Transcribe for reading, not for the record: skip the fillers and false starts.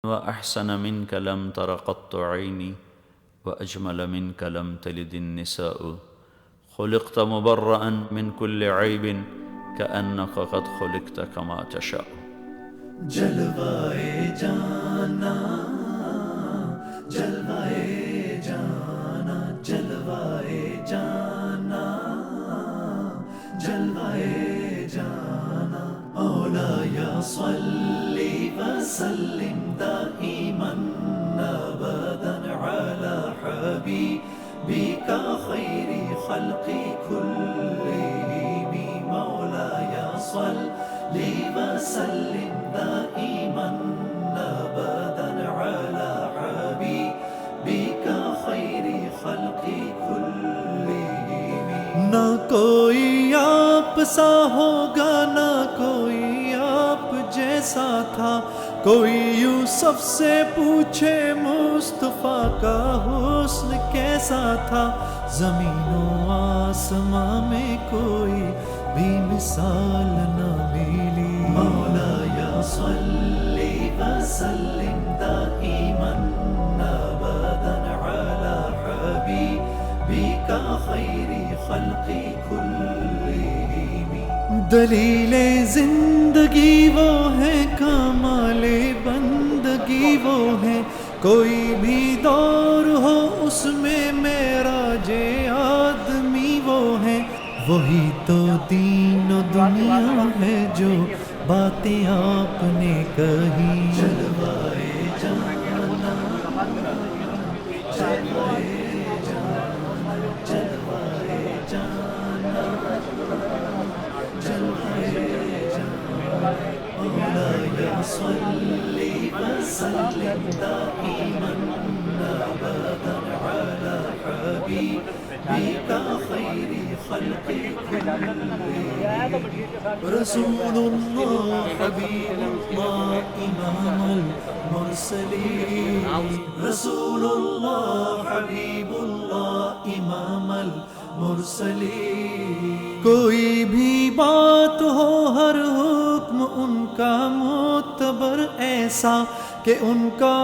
وأحسن منك لم تر قط عيني وأجمل منك لم تلد النساء خلقت مبرأ من كل عيب كأنك قد خلقت كما تشاء. جلوائے جانا جلوائے جانا جلوائے جانا جلوائے جانا مولاي صل وسلم دائما ابدا على حبيبك خير خلق كلهم مولاي صل وسلم دائما ابدا على حبيبك خير خلق كلهم نہ کوئی آپ سا ہوگا نہ کوئی آپ جیسا تھا کوئی یوسف سے پوچھے مصطفیٰ کا حسن کیسا تھا زمین و آسماں میں کوئی بھی مثال نہ ملی مولاي صل وسلم دائما ابدا على حبيبك خير خلق كلهم دلیل زندگی وہ ہے کمال بندگی وہ ہے کوئی بھی دور ہو اس میں معراج آدمی وہ ہے وہی تو دین و دنیا ہے جو باتیں آپ نے کہی جلوائے جانا جلوائے جانا جلوائے جانا جلوائے جانا مولاي صل وسلم دائما ابدا على حبيبك خير خلق كلهم رسول الله حبيب الله إمام المرسلين رسول الله حبيب الله إمام المرسلين کوئی بھی بات ہو ہر حکم ان کا معتبر ایسا کہ ان کا